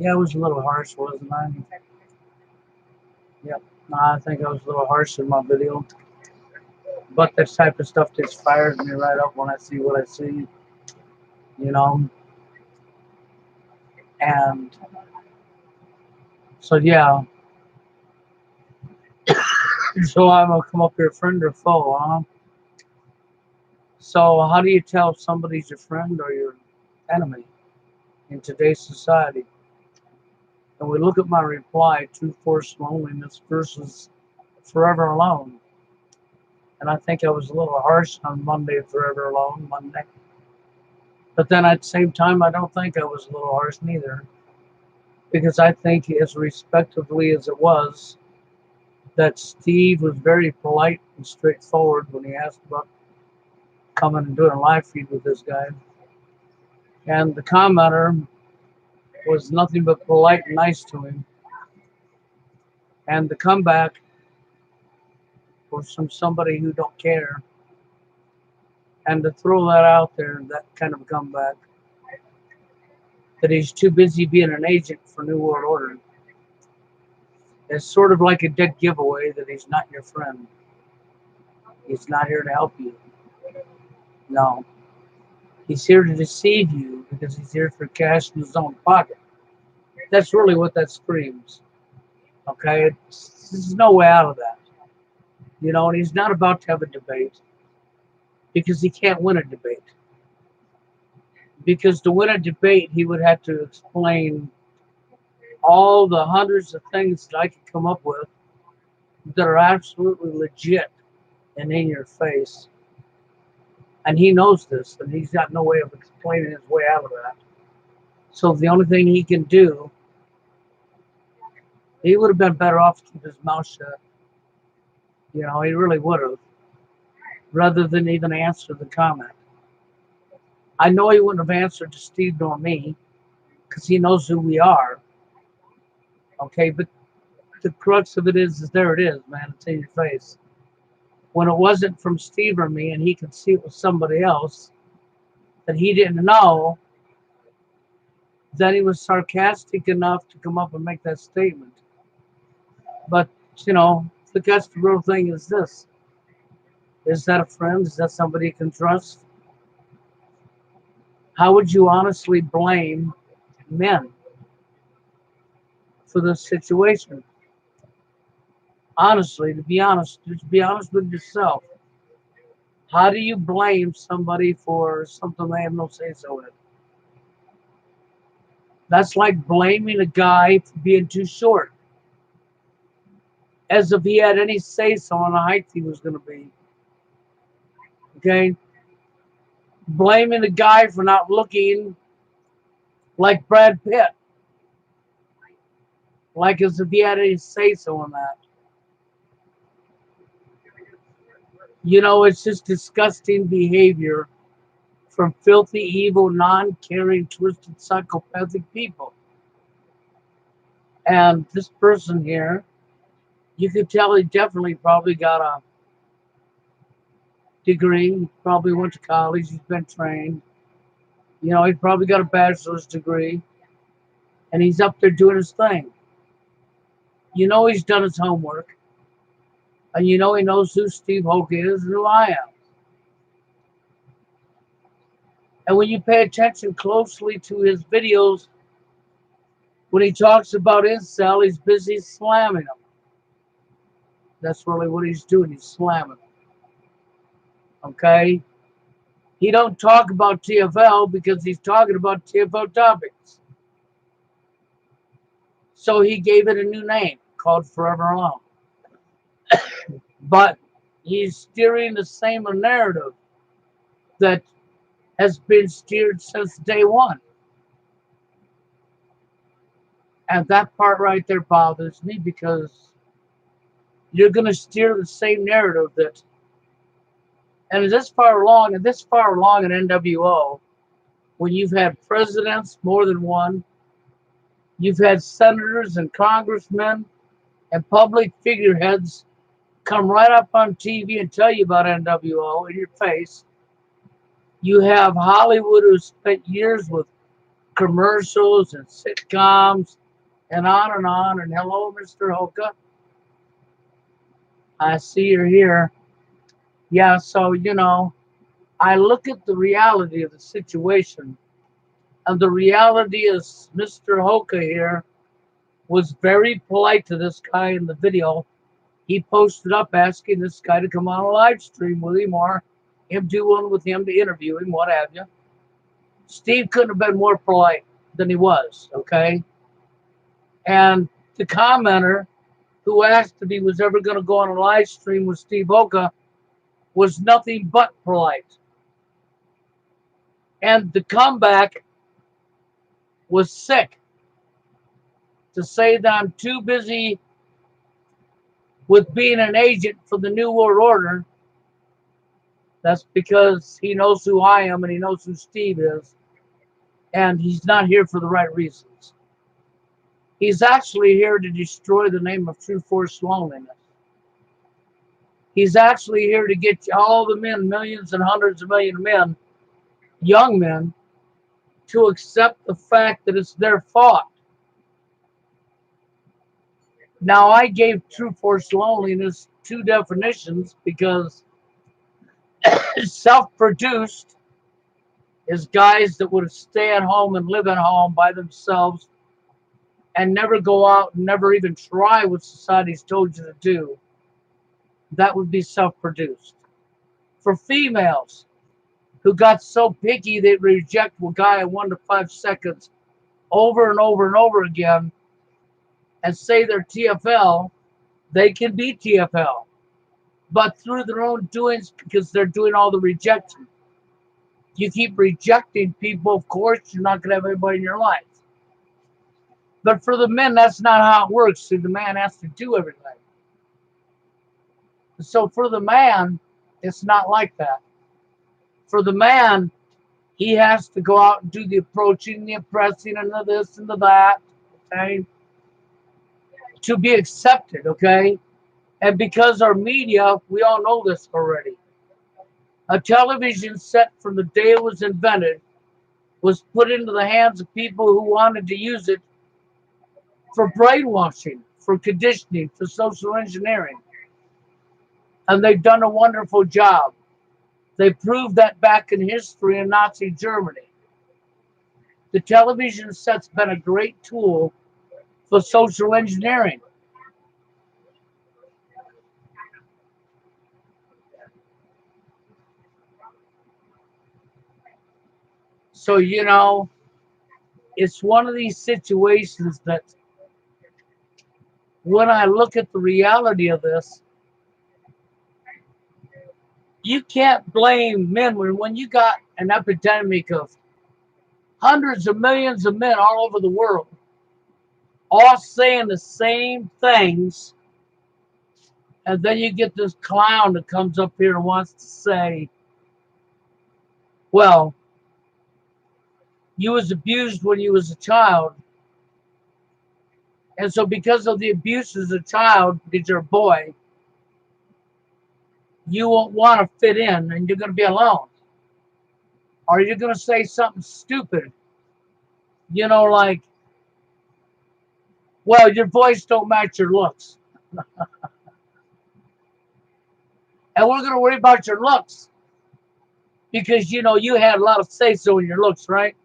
Yeah, I was a little harsh, wasn't I? Yep. No, I think I was a little harsh in my video. But this type of stuff just fires me right up when I see what I see, you know. And so, yeah. So I'm going to come up here, friend or foe, huh? So, how do you tell if somebody's your friend or your enemy in today's society? And we look at my reply, true force loneliness versus forever alone. And I think I was a little harsh on Monday, forever alone, Monday. But then at the same time, I don't think I was a little harsh neither. Because I think, as respectively as it was, that Steve was very polite and straightforward when he asked about coming and doing a live feed with this guy. And the commenter was nothing but polite and nice to him. And the comeback was from somebody who don't care. And to throw that out there, that kind of comeback, that he's too busy being an agent for New World Order, is sort of like a dead giveaway that he's not your friend. He's not here to help you. No. He's here to deceive you because he's here for cash in his own pocket. That's really what that screams. Okay? There's no way out of that. You know, and he's not about to have a debate because he can't win a debate. Because to win a debate, he would have to explain all the hundreds of things that I could come up with that are absolutely legit and in your face. And he knows this, and he's got no way of explaining his way out of that. So the only thing he can do, he would have been better off to keep his mouth shut. You know, he really would have, rather than even answer the comment. I know he wouldn't have answered to Steve nor me, because he knows who we are. Okay, but the crux of it is there it is, man. It's in your face. When it wasn't from Steve or me, and he could see it was somebody else that he didn't know, then he was sarcastic enough to come up and make that statement. But, you know, the guts the real thing is this. Is that a friend? Is that somebody you can trust? How would you honestly blame men for this situation? Honestly, to be honest with yourself. How do you blame somebody for something they have no say so in? That's like blaming a guy for being too short, as if he had any say so on the height he was going to be. Okay? Blaming a guy for not looking like Brad Pitt, like as if he had any say so on that. You know, it's just disgusting behavior from filthy, evil, non-caring, twisted, psychopathic people. And this person here, you could tell he definitely probably got a degree. He probably went to college. He's been trained. You know, he probably got a bachelor's degree. And he's up there doing his thing. You know he's done his homework. And you know he knows who Steve Volka is and who I am. And when you pay attention closely to his videos, when he talks about incel, he's busy slamming them. That's really what he's doing. He's slamming. Okay? He don't talk about TFL because he's talking about TFL topics. So he gave it a new name called Forever Alone. But he's steering the same narrative that has been steered since day one. And that part right there bothers me because you're going to steer the same narrative that, and this far along in NWO, when you've had presidents, more than one, you've had senators and congressmen and public figureheads come right up on TV and tell you about NWO in your face. You have Hollywood who spent years with commercials and sitcoms and on and on. And hello, Mr. Hoka. I see you're here. Yeah, so, I look at the reality of the situation. And the reality is Mr. Hoka here was very polite to this guy in the video. He posted up asking this guy to come on a live stream with him or him do one with him to interview him, what have you. Steve couldn't have been more polite than he was, okay? And the commenter who asked if he was ever going to go on a live stream with Steve Volka was nothing but polite. And the comeback was sick. To say that I'm too busy with being an agent for the New World Order, that's because he knows who I am and he knows who Steve is. And he's not here for the right reasons. He's actually here to destroy the name of True Force Loneliness. He's actually here to get all the men, millions and hundreds of million men, young men, to accept the fact that it's their fault. Now, I gave True Force Loneliness two definitions because self-produced is guys that would stay at home and live at home by themselves and never go out and never even try what society's told you to do. That would be self-produced. For females who got so picky they reject a guy in 1 to 5 seconds over and over and over again and say they're TFL, they can be TFL. But through their own doings, because they're doing all the rejection. You keep rejecting people, of course, you're not going to have anybody in your life. But for the men, that's not how it works. So the man has to do everything. So for the man, it's not like that. For the man, he has to go out and do the approaching, the impressing, and the this and the that, okay, to be accepted, okay? And because our media, we all know this already. A television set from the day it was invented was put into the hands of people who wanted to use it for brainwashing, for conditioning, for social engineering. And they've done a wonderful job. They proved that back in history in Nazi Germany. The television set's been a great tool for social engineering. So, it's one of these situations that when I look at the reality of this, you can't blame men when you got an epidemic of hundreds of millions of men all over the world, all saying the same things, and then you get this clown that comes up here and wants to say, well, you was abused when you was a child, and so because of the abuse as a child, because you're a boy, you won't want to fit in and you're going to be alone. Or you're going to say something stupid, like, well, your voice don't match your looks. And we're going to worry about your looks because, you had a lot of say-so in your looks, right?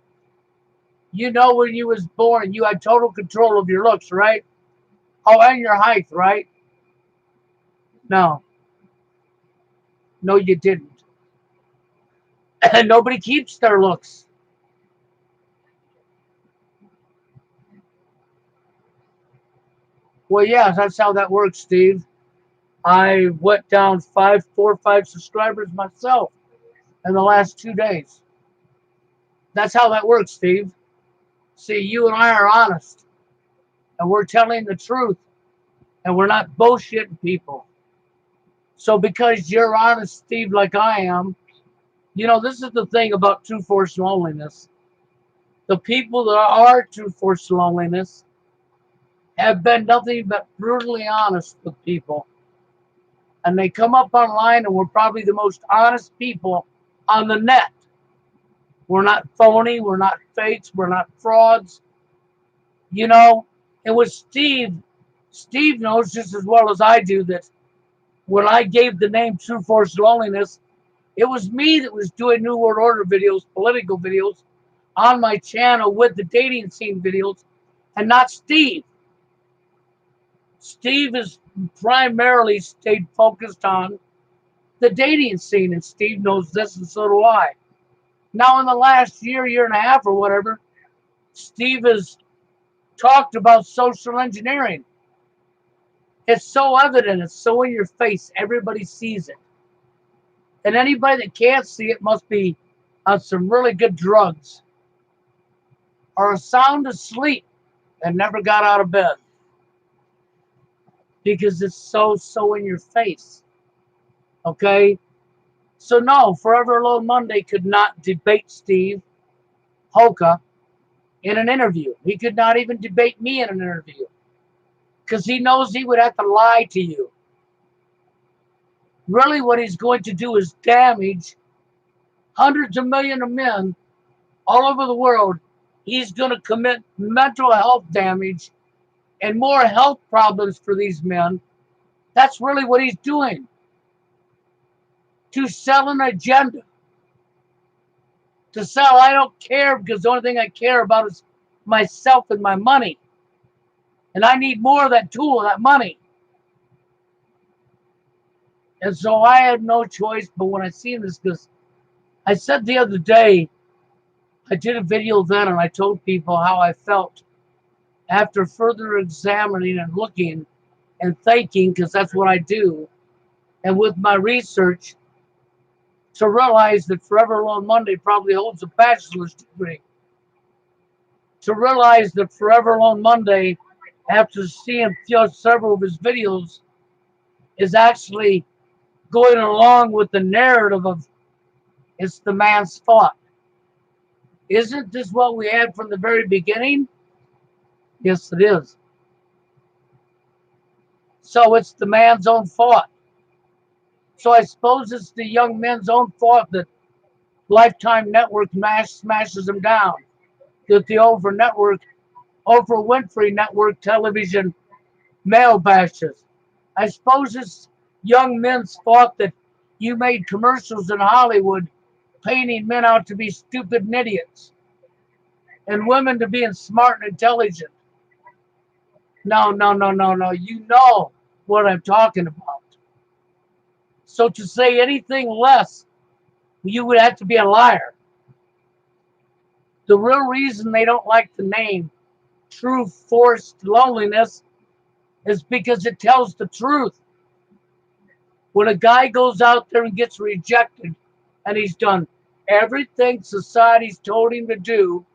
When you was born, you had total control of your looks, right? Oh, and your height, right? No. No, you didn't. And nobody keeps their looks. Well, yeah, that's how that works, Steve. I went down 4 or 5 subscribers myself in the last 2 days. That's how that works, Steve. See, you and I are honest, and we're telling the truth, and we're not bullshitting people. So because you're honest, Steve, like I am, this is the thing about True Force Loneliness. The people that are True Force Loneliness have been nothing but brutally honest with people. And they come up online and we're probably the most honest people on the net. We're not phony. We're not fakes. We're not frauds. You know, and with Steve, Steve knows just as well as I do that when I gave the name True Force Loneliness, it was me that was doing New World Order videos, political videos on my channel with the dating scene videos, and not Steve. Steve has primarily stayed focused on the dating scene, and Steve knows this, and so do I. Now, in the last year, year and a half, or whatever, Steve has talked about social engineering. It's so evident, it's so in your face, everybody sees it. And anybody that can't see it must be on some really good drugs or sound asleep and never got out of bed because it's so in your face. Okay? So no, Forever Alone Monday could not debate Steve Volka in an interview. He could not even debate me in an interview because he knows he would have to lie to you. Really what he's going to do is damage hundreds of millions of men all over the world. He's going to commit mental health damage and more health problems for these men. That's really what he's doing. To sell an agenda. To sell, I don't care because the only thing I care about is myself and my money. And I need more of that tool, that money. And so I had no choice but when I seen this, because I said the other day, I did a video then and I told people how I felt after further examining and looking and thinking, because that's what I do, and with my research, to realize that Forever Alone Monday probably holds a bachelor's degree. To realize that Forever Alone Monday, after seeing several of his videos, is actually going along with the narrative of it's the man's fault. Isn't this what we had from the very beginning? Yes, it is. So it's the man's own fault. So I suppose it's the young men's own fault that Lifetime Network smashes them down. That the Oprah Winfrey Network television male bashes. I suppose it's young men's fault that you made commercials in Hollywood painting men out to be stupid and idiots and women to being smart and intelligent. No, no, no, no, no. You know what I'm talking about. So to say anything less, you would have to be a liar. The real reason they don't like the name True Forced Loneliness is because it tells the truth. When a guy goes out there and gets rejected and he's done everything society's told him to do,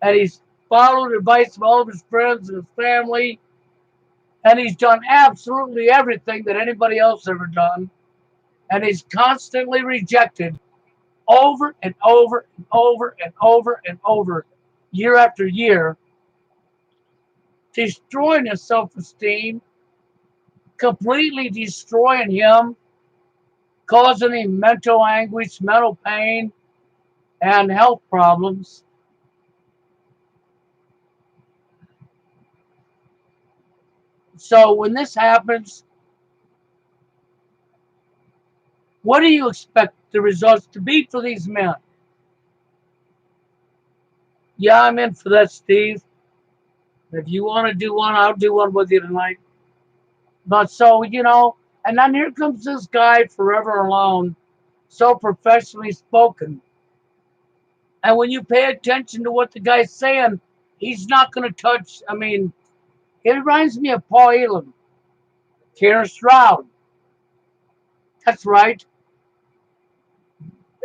and he's followed advice of all of his friends and his family, and he's done absolutely everything that anybody else ever done, and he's constantly rejected over and over and over and over and over, year after year, destroying his self-esteem, completely destroying him, causing him mental anguish, mental pain, and health problems. So when this happens, what do you expect the results to be for these men? Yeah, I'm in for that, Steve. If you want to do one, I'll do one with you tonight. But so, and then here comes this guy, Forever Alone, so professionally spoken. And when you pay attention to what the guy's saying, he's not going to touch. I mean, it reminds me of Paul Elam, Karen Stroud. That's right.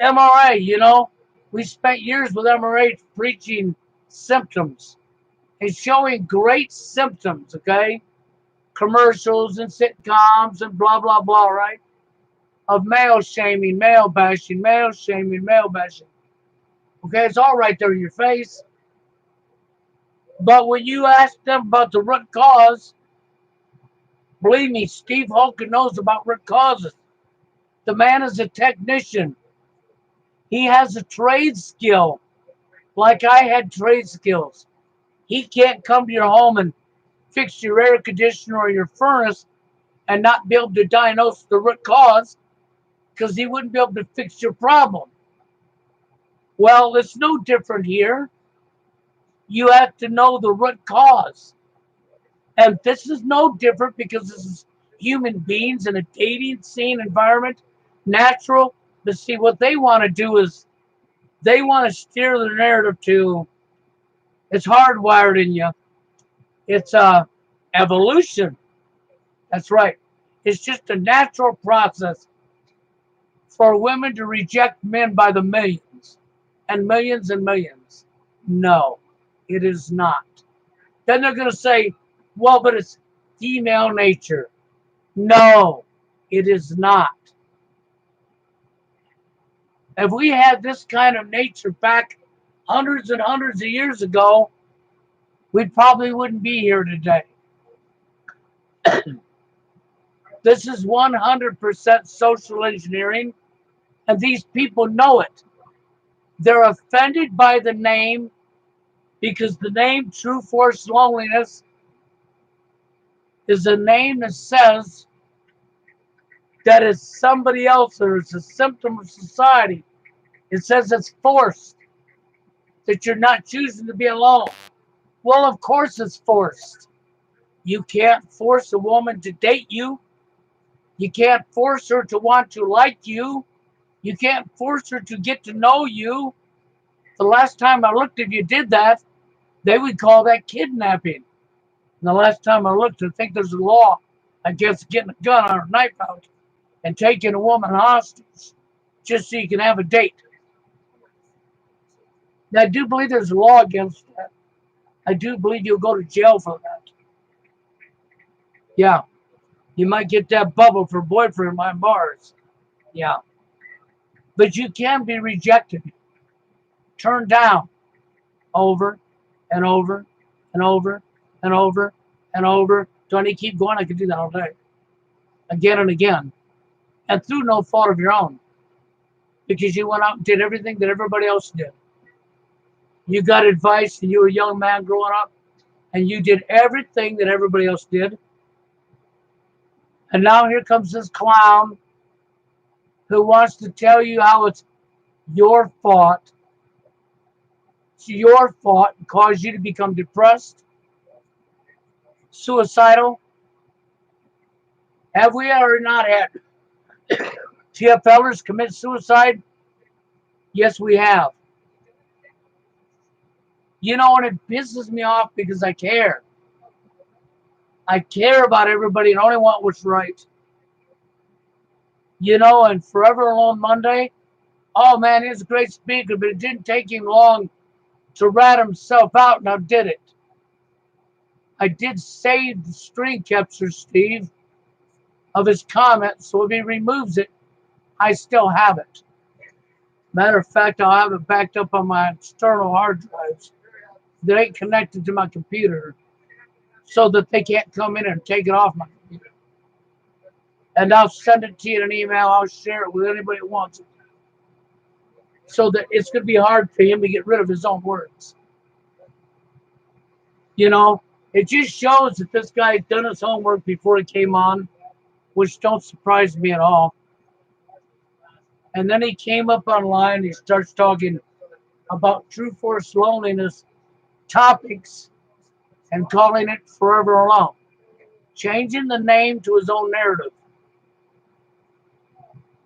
MRA, we spent years with MRA preaching symptoms and showing great symptoms, okay? Commercials and sitcoms and blah, blah, blah, right? Of male shaming, male bashing, male shaming, male bashing. Okay, it's all right there in your face. But when you ask them about the root cause, believe me, Steve Volka knows about root causes. The man is a technician. He has a trade skill, like I had trade skills. He can't come to your home and fix your air conditioner or your furnace and not be able to diagnose the root cause because he wouldn't be able to fix your problem. Well, it's no different here. You have to know the root cause. And this is no different because this is human beings in a dating scene environment, natural. But see, what they want to do is they want to steer the narrative to it's hardwired in you. It's evolution. That's right. It's just a natural process for women to reject men by the millions and millions and millions. No, it is not. Then they're going to say, well, but it's female nature. No, it is not. If we had this kind of nature back hundreds and hundreds of years ago, we probably wouldn't be here today. This is 100% social engineering, and these people know it. They're offended by the name because the name True Force Loneliness is a name that says that it's somebody else or it's a symptom of society. It says it's forced, that you're not choosing to be alone. Well, of course it's forced. You can't force a woman to date you. You can't force her to want to like you. You can't force her to get to know you. The last time I looked, if you did that, they would call that kidnapping. And the last time I looked, I think there's a law against getting a gun or a knife out and taking a woman hostage just so you can have a date. Now, I do believe there's a law against that. I do believe you'll go to jail for that. Yeah, you might get that bubble for boyfriend behind bars. Yeah, but you can be rejected, turned down over and over and over and over and over. Don't you keep going? I could do that all day, again and again, and through no fault of your own, because you went out and did everything that everybody else did. You got advice, and you were a young man growing up, and you did everything that everybody else did. And now here comes this clown who wants to tell you how it's your fault. It's your fault and caused you to become depressed, suicidal. Have we ever not had TFLers commit suicide? Yes, we have. You know, and it pisses me off because I care. I care about everybody and only want what's right. You know, and Forever Alone Monday, oh man, he's a great speaker, but it didn't take him long to rat himself out. Now, did it? I did save the screen capture, Steve, of his comment, so if he removes it, I still have it. Matter of fact, I'll have it backed up on my external hard drives that ain't connected to my computer so that they can't come in and take it off my computer. And I'll send it to you in an email. I'll share it with anybody that wants it. So that it's going to be hard for him to get rid of his own words. You know, it just shows that this guy had done his homework before he came on, which don't surprise me at all. And then he came up online, he starts talking about True Force Loneliness topics and calling it Forever Alone, changing the name to his own narrative.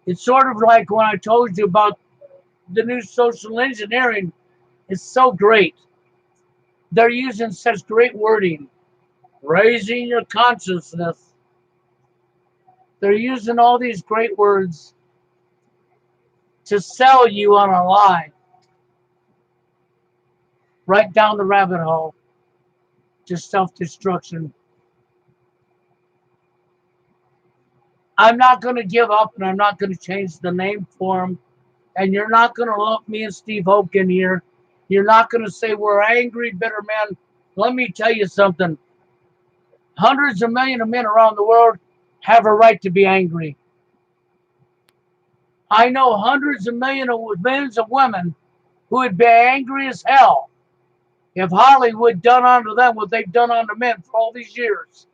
It's sort of like when I told you about the new social engineering. It's so great. They're using such great wording, raising your consciousness. They're using all these great words to sell you on a lie, right down the rabbit hole to self-destruction. I'm not going to give up, and I'm not going to change the name for him. And you're not going to lump me and Steve Hoke in here. You're not going to say we're angry, bitter men. Let me tell you something. Hundreds of millions of men around the world have a right to be angry. I know hundreds of millions of women who would be angry as hell if Hollywood done unto them what they've done unto men for all these years.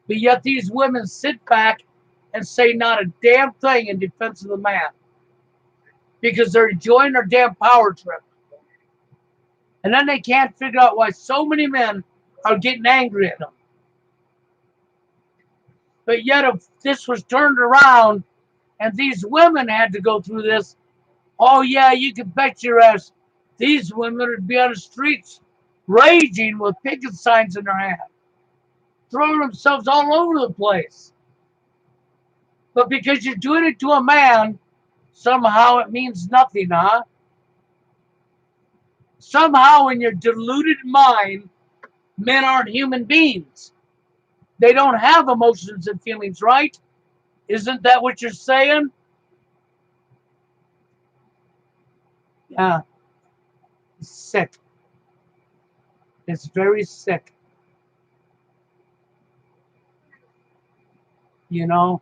But yet these women sit back and say not a damn thing in defense of the man because they're enjoying their damn power trip. And then they can't figure out why so many men are getting angry at them. But yet if this was turned around and these women had to go through this, oh yeah, you can bet your ass these women would be on the streets raging with picket signs in their hand, throwing themselves all over the place. But because you're doing it to a man, somehow it means nothing, huh? Somehow in your deluded mind, men aren't human beings. They don't have emotions and feelings, right? Isn't that what you're saying? Yeah, it's sick. It's very sick. You know,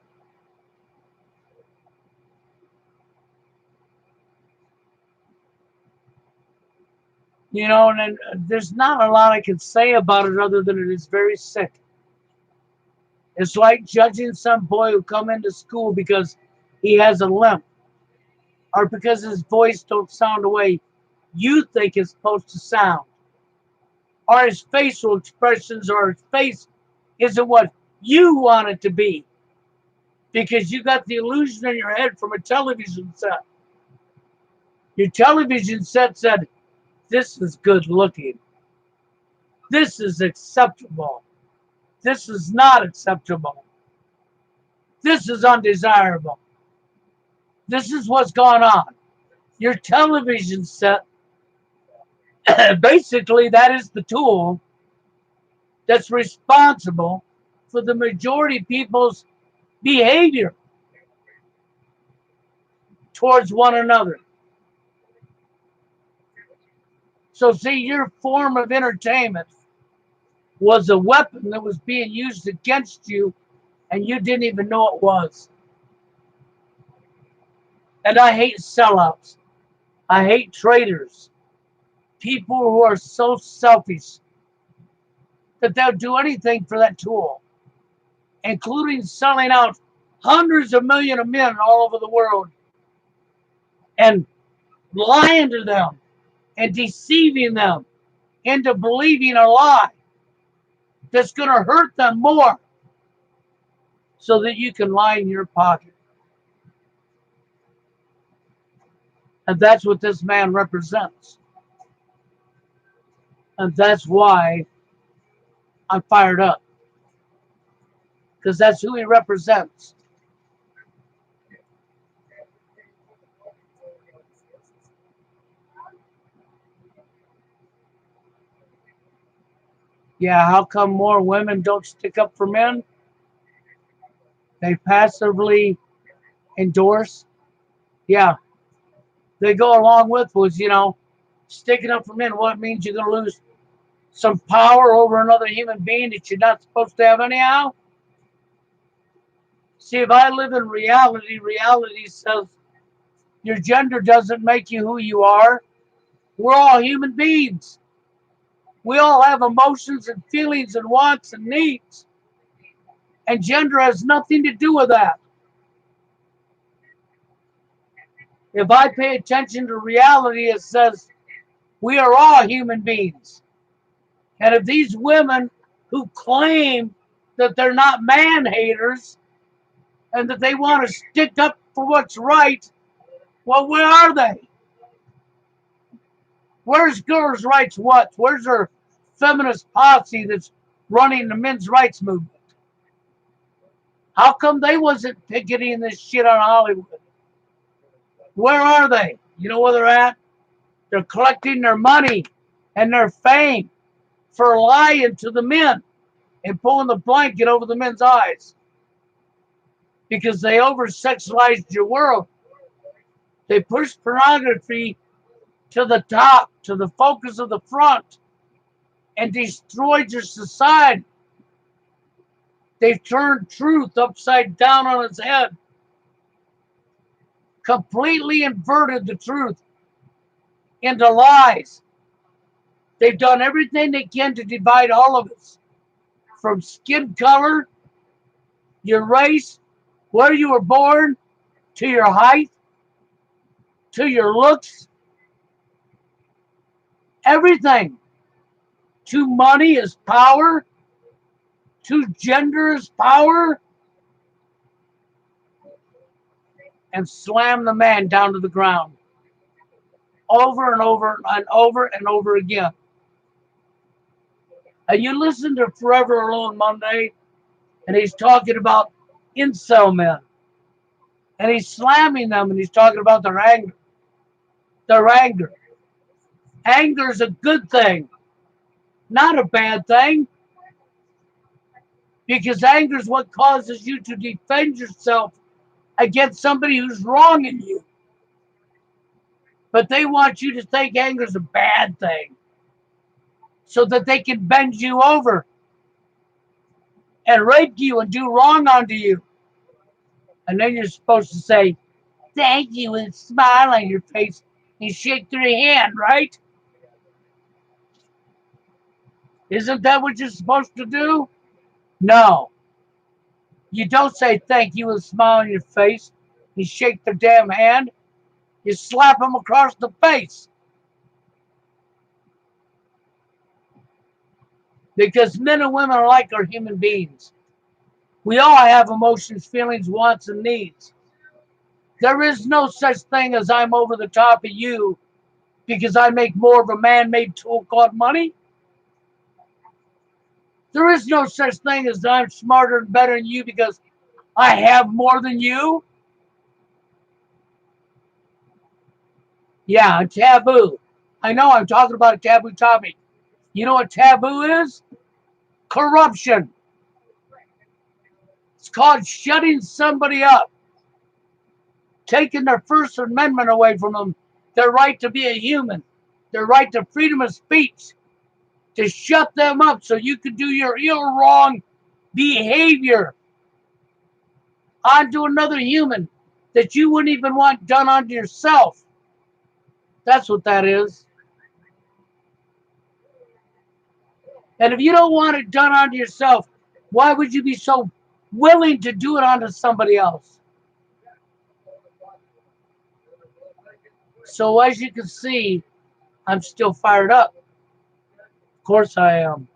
and there's not a lot I can say about it other than it is very sick. It's like judging some boy who come into school because he has a limp or because his voice don't sound the way you think it's supposed to sound, or his facial expressions or his face isn't what you want it to be because you got the illusion in your head from a television set. Your television set said, this is good looking. This is acceptable. This is not acceptable. This is undesirable. This is what's going on. Your television set, basically, that is the tool that's responsible for the majority of people's behavior towards one another. So, see, your form of entertainment was a weapon that was being used against you, and you didn't even know it was. And I hate sellouts. I hate traitors. People who are so selfish that they'll do anything for that tool, including selling out hundreds of millions of men all over the world and lying to them and deceiving them into believing a lie that's going to hurt them more so that you can line your pocket. And that's what this man represents. And that's why I'm fired up, because that's who he represents. Yeah, how come more women don't stick up for men? They passively endorse. Yeah, they go along with was, sticking up for men. What means you're going to lose some power over another human being that you're not supposed to have anyhow? See, if I live in reality, reality says your gender doesn't make you who you are. We're all human beings. We all have emotions and feelings and wants and needs. And gender has nothing to do with that. If I pay attention to reality, it says we are all human beings. And if these women who claim that they're not man haters and that they want to stick up for what's right, well, where are they? Where's girls' rights what? Where's their feminist posse that's running the men's rights movement? How come they wasn't picketing this shit on Hollywood? Where are they? You know where they're at? They're collecting their money and their fame for lying to the men and pulling the blanket over the men's eyes because they over-sexualized your world. They pushed pornography to the top, to the focus of the front, and destroyed your society. They've turned truth upside down on its head. completely inverted the truth into lies. They've done everything they can to divide all of us, from skin color, your race, where you were born, to your height, to your looks, everything. To money is power, to gender is power, and slam the man down to the ground over and over and over and over again. And you listen to Forever Alone Monday, and he's talking about incel men, and he's slamming them, and he's talking about their anger. Their anger. Anger is a good thing, not a bad thing, because anger is what causes you to defend yourself against somebody who's wronging you. But they want you to think anger is a bad thing so that they can bend you over and rape you and do wrong unto you. And then you're supposed to say, thank you, and smile on your face and shake their hand, right? Isn't that what you're supposed to do? No. You don't say thank you and smile on your face and shake their damn hand. You slap them across the face. Because men and women alike are human beings. We all have emotions, feelings, wants, and needs. There is no such thing as I'm over the top of you because I make more of a man-made tool called money. There is no such thing as I'm smarter and better than you because I have more than you. Yeah, a taboo. I know I'm talking about a taboo topic. You know what taboo is? Corruption. It's called shutting somebody up, taking their First Amendment away from them, their right to be a human, their right to freedom of speech, to shut them up so you can do your ill wrong behavior onto another human that you wouldn't even want done onto yourself. That's what that is. And if you don't want it done onto yourself, why would you be so willing to do it onto somebody else? So as you can see, I'm still fired up. Of course I am.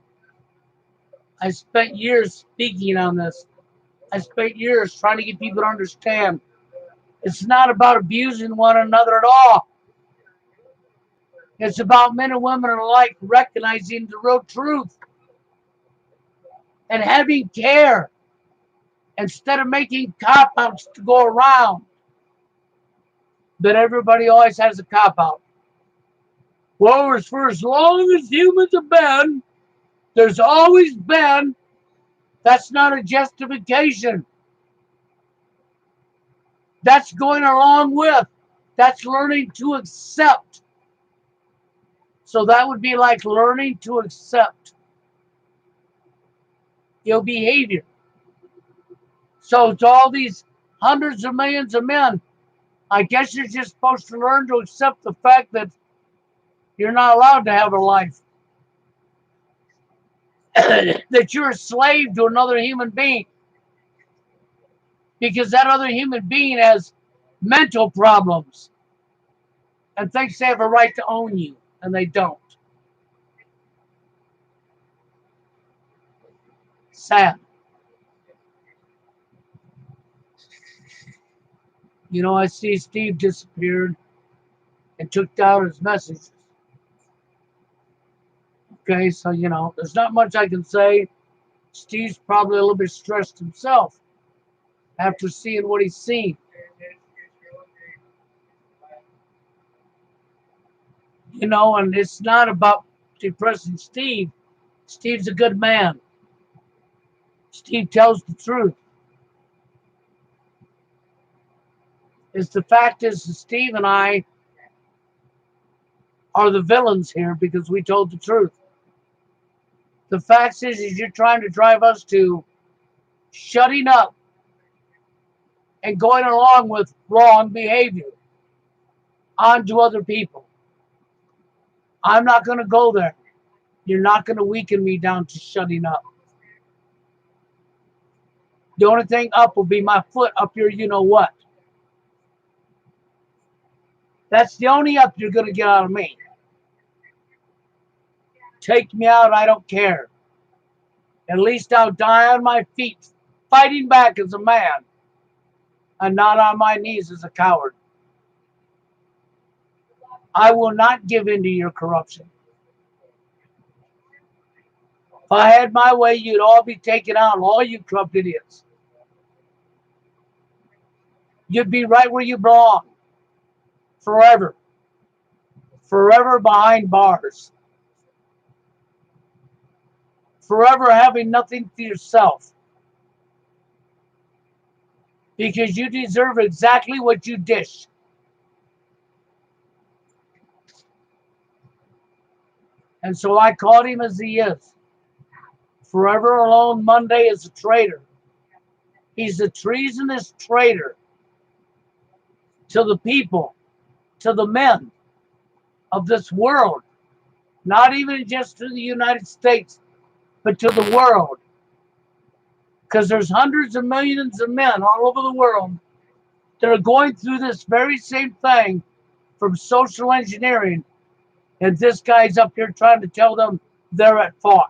I spent years speaking on this. I spent years trying to get people to understand it's not about abusing one another at all. It's about men and women alike recognizing the real truth and having care instead of making cop-outs to go around. But everybody always has a cop-out. Well, it's for as long as humans have been, there's always been. That's not a justification. That's going along with. That's learning to accept. So that would be like learning to accept your behavior. So to all these hundreds of millions of men, I guess you're just supposed to learn to accept the fact that you're not allowed to have a life. That you're a slave to another human being. Because that other human being has mental problems and thinks they have a right to own you, and they don't. Sad. You know, I see Steve disappeared and took down his messages. Okay, so, you know, there's not much I can say. Steve's probably a little bit stressed himself after seeing what he's seen. You know, and it's not about depressing Steve. Steve's a good man. Steve tells the truth. The fact is that Steve and I are the villains here because we told the truth. The fact is you're trying to drive us to shutting up and going along with wrong behavior onto other people. I'm not going to go there. You're not going to weaken me down to shutting up. The only thing up will be my foot up your you know what. That's the only up you're going to get out of me. Take me out, I don't care. At least I'll die on my feet, fighting back as a man, and not on my knees as a coward. I will not give in to your corruption. If I had my way, you'd all be taken out, all you corrupt idiots. You'd be right where you belong. Forever. Forever behind bars. Forever having nothing for yourself. Because you deserve exactly what you dish. And so I called him as he is. Forever alone Monday is a traitor. He's a treasonous traitor to the people, to the men of this world. Not even just to the United States, but to the world. Because there's hundreds of millions of men all over the world that are going through this very same thing from social engineering. And this guy's up here trying to tell them they're at fault.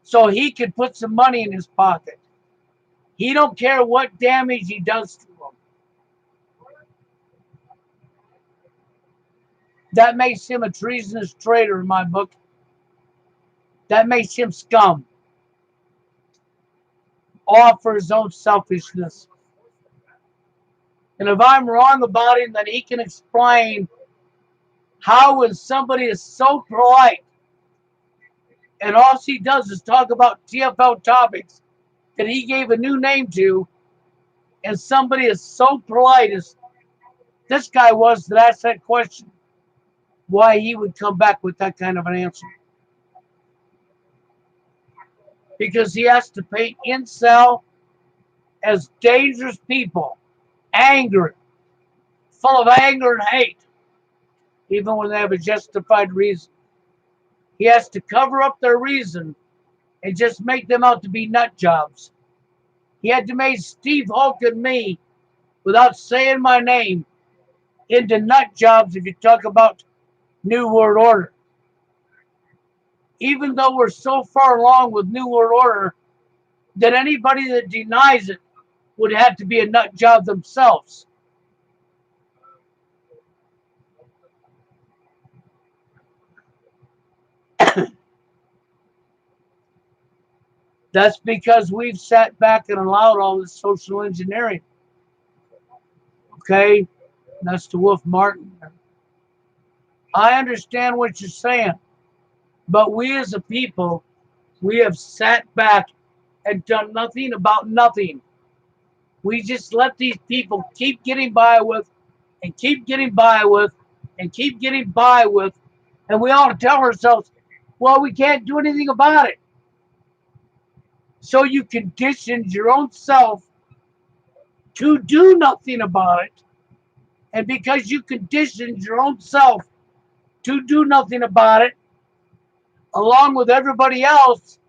So he can put some money in his pocket. He don't care what damage he does to them. That makes him a treasonous traitor in my book. That makes him scum. All for his own selfishness. And if I'm wrong about him, then he can explain how when somebody is so polite and all he does is talk about TFL topics that he gave a new name to, and somebody is so polite as this guy was that asked that question, why he would come back with that kind of an answer. Because he has to paint incel as dangerous people, angry, full of anger and hate, even when they have a justified reason. He has to cover up their reason and just make them out to be nut jobs. He had to make Steve Hulk and me, without saying my name, into nut jobs if you talk about New World Order. Even though we're so far along with New World Order that anybody that denies it would have to be a nut job themselves. That's because we've sat back and allowed all this social engineering. Okay? That's to Wolf Martin. I understand what you're saying. But we as a people, we have sat back and done nothing about nothing. We just let these people keep getting by with and keep getting by with and keep getting by with. And we ought to tell ourselves, well, we can't do anything about it. So you conditioned your own self to do nothing about it. And because you conditioned your own self to do nothing about it, along with everybody else,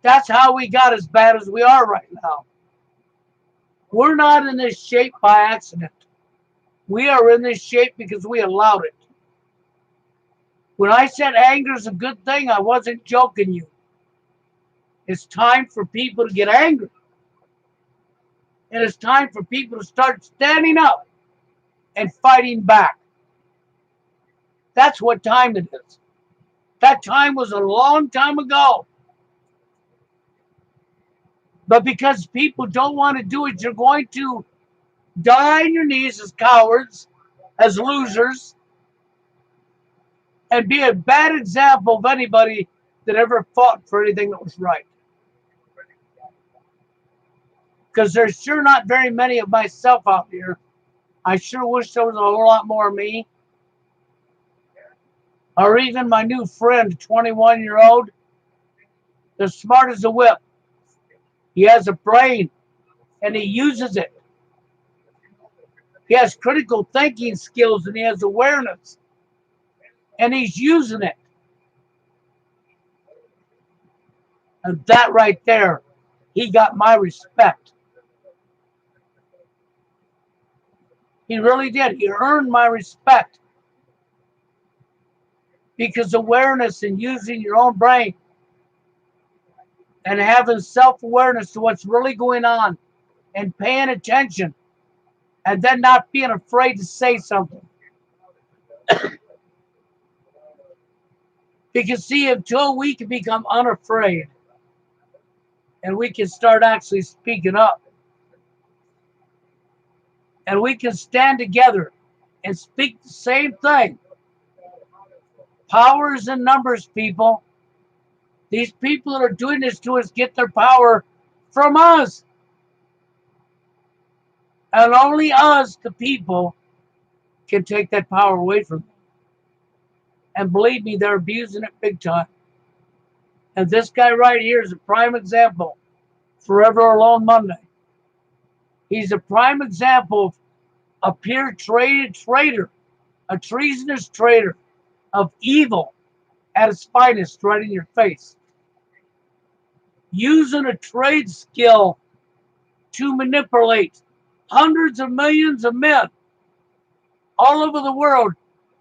that's how we got as bad as we are right now. We're not in this shape by accident. We are in this shape because we allowed it. When I said anger is a good thing, I wasn't joking you. It's time for people to get angry. And it's time for people to start standing up and fighting back. That's what time it is. That time was a long time ago. But because people don't want to do it, you're going to die on your knees as cowards, as losers, and be a bad example of anybody that ever fought for anything that was right. Because there's sure not very many of myself out here. I sure wish there was a whole lot more of me. Or even my new friend, 21-year-old, as smart as a whip. He has a brain. and he uses it. He has critical thinking skills and he has awareness, and he's using it. And that right there, he got my respect. He really did. He earned my respect because awareness and using your own brain and having self-awareness to what's really going on and paying attention and then not being afraid to say something. Because see, until we can become unafraid and we can start actually speaking up and we can stand together and speak the same thing. Power is in numbers, people. These people that are doing this to us get their power from us. And only us, the people, can take that power away from them. And believe me, they're abusing it big time. And this guy right here is a prime example. Forever Alone Monday. He's a prime example of a pure traitor, a treasonous traitor of evil at its finest right in your face. Using a trade skill to manipulate hundreds of millions of men all over the world,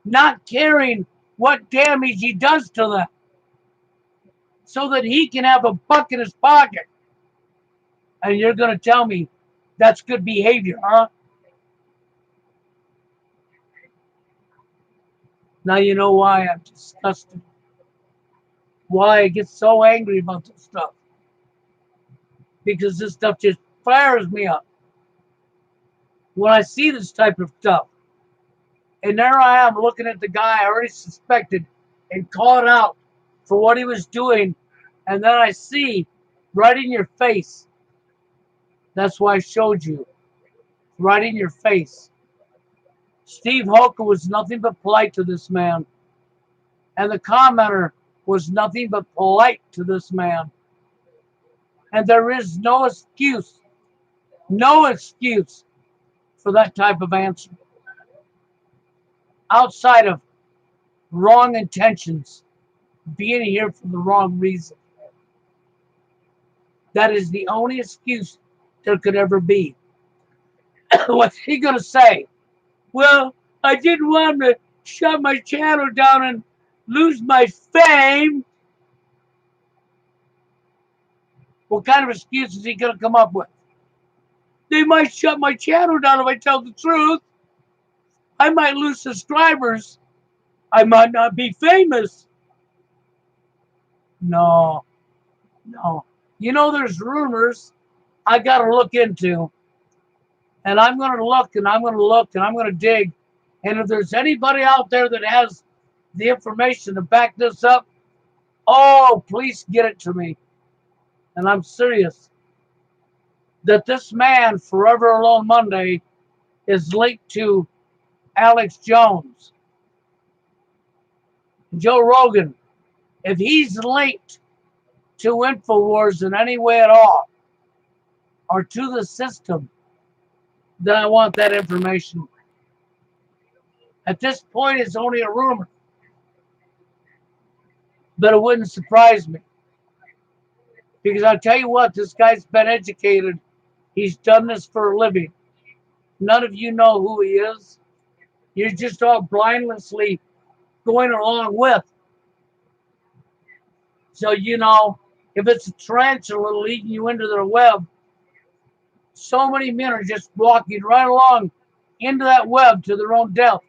not caring what damage he does to them, so that he can have a buck in his pocket. And you're going to tell me that's good behavior, huh? Now you know why I'm disgusted. Why I get so angry about this stuff. Because this stuff just fires me up when I see this type of stuff. And there I am looking at the guy I already suspected and called out for what he was doing. And then I see right in your face. That's why I showed you. Right in your face. Steve Volka was nothing but polite to this man. And the commenter was nothing but polite to this man. And there is no excuse for that type of answer. Outside of wrong intentions, being here for the wrong reason. That is the only excuse there could ever be. What's he going to say? Well, I didn't want to shut my channel down and lose my fame. What kind of excuse is he going to come up with? They might shut my channel down if I tell the truth. I might lose subscribers. I might not be famous. No. You know, there's rumors I got to look into. And I'm going to look and I'm going to look and I'm going to dig. And if there's anybody out there that has the information to back this up, oh, please get it to me. And I'm serious that this man, Forever Alone Monday, is linked to Alex Jones, Joe Rogan. If he's linked to InfoWars in any way at all, or to the system, then I want that information. At this point, it's only a rumor. But it wouldn't surprise me. Because I'll tell you what, this guy's been educated. He's done this for a living. None of you know who he is. You're just all blindlessly going along with. So, you know, if it's a tarantula leading you into their web, so many men are just walking right along into that web to their own death.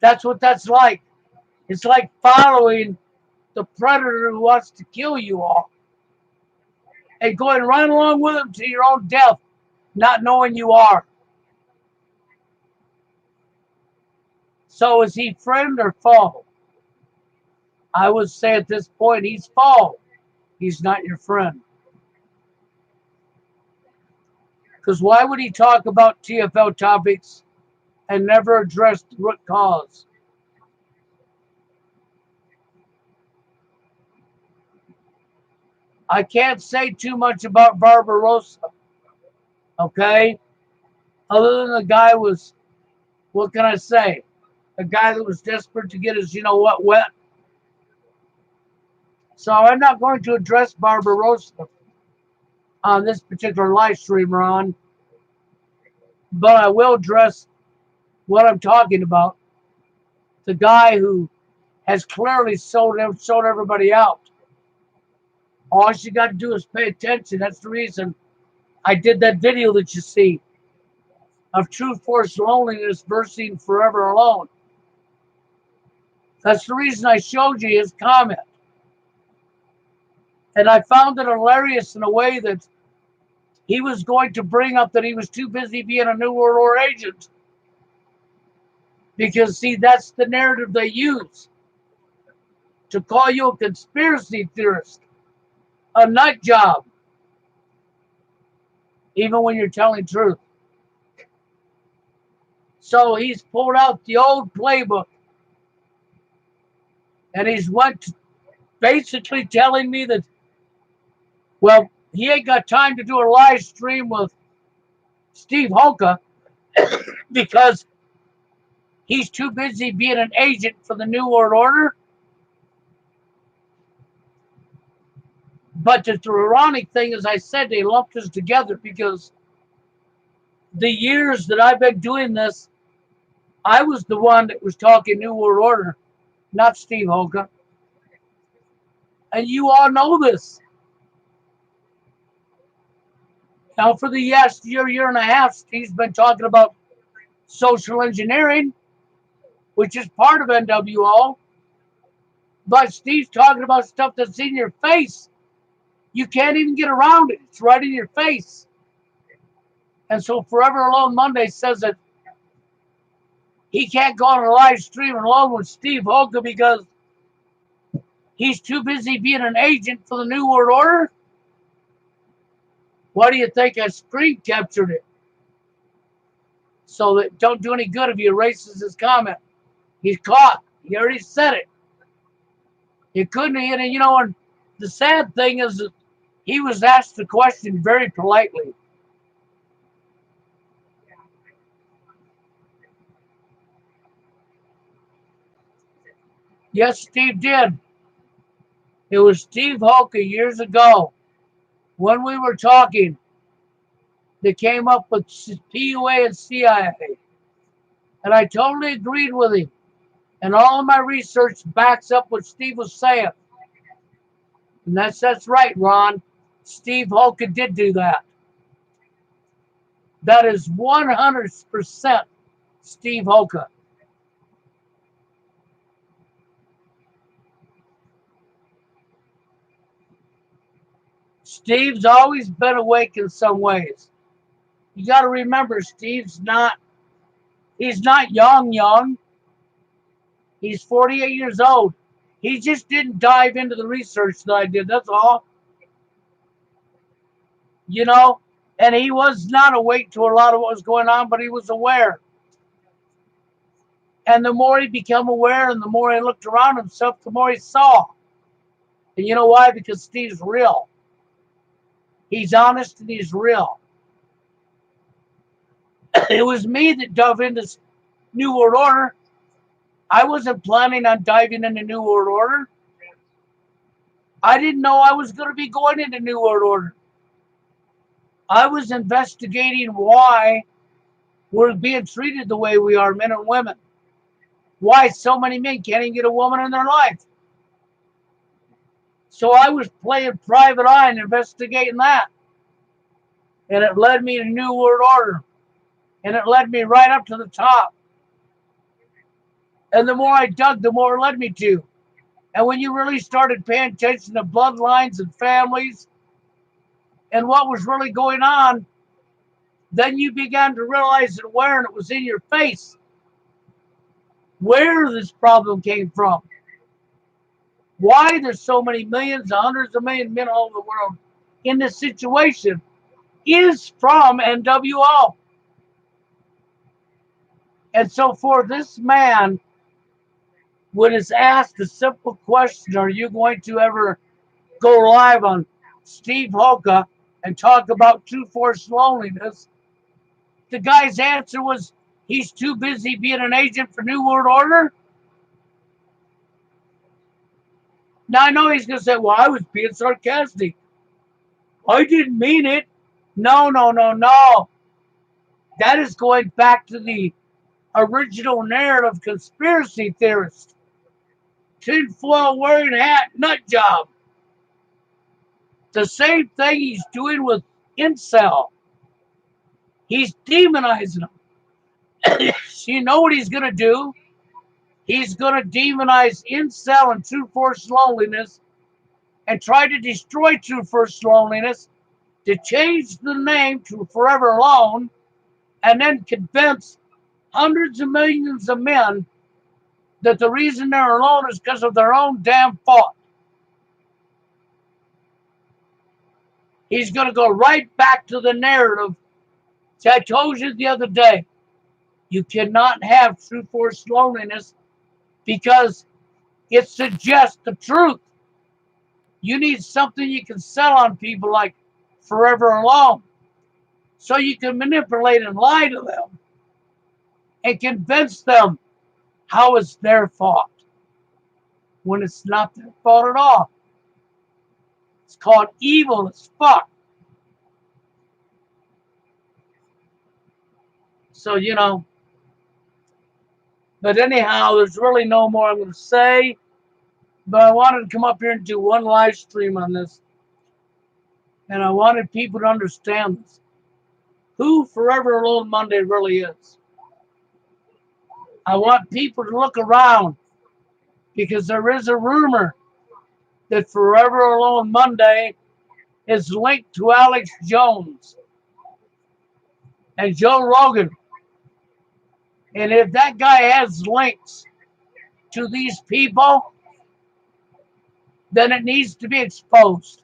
That's what that's like. It's like following the predator who wants to kill you all and going right along with him to your own death, not knowing you are. So is he friend or foe? I would say at this point he's foe. He's not your friend. Because why would he talk about TFL topics and never address the root cause? I can't say too much about Barbarossa, okay? Other than the guy was, what can I say? A guy that was desperate to get his, you know what, wet. So I'm not going to address Barbarossa on this particular live stream, Ron, but I will address what I'm talking about. The guy who has clearly sold everybody out. All you got to do is pay attention. That's the reason I did that video that you see of True Force Loneliness versus Forever Alone. That's the reason I showed you his comment. And I found it hilarious in a way that he was going to bring up that he was too busy being a New World Order agent. Because, see, that's the narrative they use to call you a conspiracy theorist, a nut job, even when you're telling truth. So he's pulled out the old playbook and he's went basically telling me that, well, he ain't got time to do a live stream with Steve Volka because he's too busy being an agent for the New World Order. But the ironic thing is, I said they lumped us together because the years that I've been doing this, I was the one that was talking New World Order, not Steve Volka. And you all know this. Now, for the last year and a half, Steve's been talking about social engineering, which is part of NWO. But Steve's talking about stuff that's in your face. You can't even get around it. It's right in your face. And so Forever Alone Monday says that he can't go on a live stream alone with Steve Volka because he's too busy being an agent for the New World Order. Why do you think I screen captured it? So that don't do any good if he erases his comment. He's caught. He already said it. He couldn't, and you know, and the sad thing is that he was asked the question very politely. Yes, Steve did. It was Steve Volka years ago when we were talking that came up with PUA and CIA. And I totally agreed with him. And all of my research backs up what Steve was saying. And that's right, Ron. Steve Volka did do that. That is 100% Steve Volka. Steve's always been awake in some ways. You got to remember, he's not young. He's 48 years old. He just didn't dive into the research that I did. That's all. You know, and he was not awake to a lot of what was going on, but he was aware. And the more he became aware and the more he looked around himself, the more he saw. And you know why? Because Steve's real. He's honest and he's real. It was me that dove into New World Order. I wasn't planning on diving into New World Order. I didn't know I was going to be going into New World Order. I was investigating why we're being treated the way we are, men and women. Why so many men can't even get a woman in their life. So I was playing private eye and investigating that. And it led me to New World Order. And it led me right up to the top. And the more I dug, the more it led me to. And when you really started paying attention to bloodlines and families and what was really going on, then you began to realize and aware, and it was in your face, where this problem came from. Why there's so many millions, hundreds of million men all over the world in this situation is from NWO. And so for this man, when it's asked a simple question, are you going to ever go live on Steve Volka and talk about true force loneliness, the guy's answer was he's too busy being an agent for New World Order. Now I know he's going to say, well, I was being sarcastic. I didn't mean it. No, no, no, no. That is going back to the original narrative conspiracy theorist. Tinfoil wearing hat nut job. The same thing he's doing with incel. He's demonizing them. So you know what he's going to do? He's going to demonize incel and true force loneliness and try to destroy true force loneliness to change the name to Forever Alone and then convince hundreds of millions of men that the reason they're alone is because of their own damn fault. He's going to go right back to the narrative. See, I told you the other day, you cannot have true force loneliness because it suggests the truth. You need something you can sell on people like Forever Alone so you can manipulate and lie to them and convince them how it's their fault when it's not their fault at all. It's called evil as fuck. So, but anyhow, there's really no more I'm going to say. But I wanted to come up here and do one live stream on this. And I wanted people to understand this. Who Forever Alone Monday really is. I want people to look around because there is a rumor that Forever Alone Monday is linked to Alex Jones and Joe Rogan. And if that guy has links to these people, then it needs to be exposed.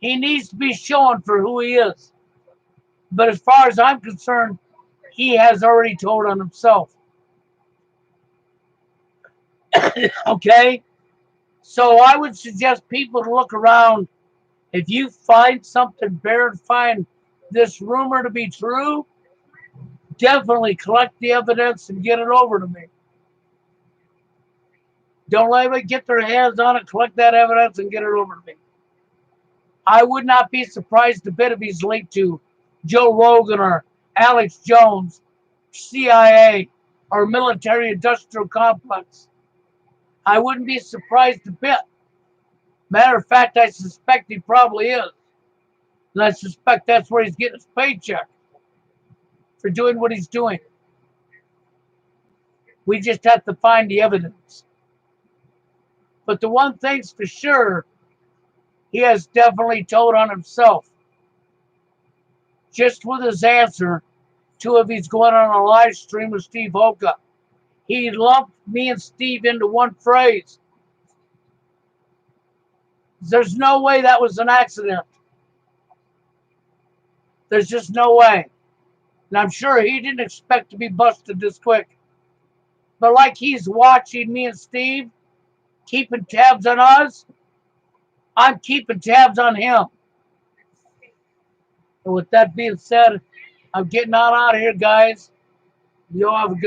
He needs to be shown for who he is. But as far as I'm concerned, he has already told on himself. Okay? So I would suggest people to look around. If you find something verifying this rumor to be true, definitely collect the evidence and get it over to me. Don't let anybody get their hands on it. Collect that evidence and get it over to me. I would not be surprised a bit if he's linked to Joe Rogan or Alex Jones, CIA, or military industrial complex. I wouldn't be surprised a bit. Matter of fact, I suspect he probably is. And I suspect that's where he's getting his paycheck for doing what he's doing. We just have to find the evidence. But the one thing's for sure, he has definitely told on himself. Just with his answer to if he's going on a live stream with Steve Volka. He lumped me and Steve into one phrase. There's no way that was an accident. There's just no way. And I'm sure he didn't expect to be busted this quick. But like he's watching me and Steve, keeping tabs on us, I'm keeping tabs on him. And with that being said, I'm getting on out of here, guys. You all have a good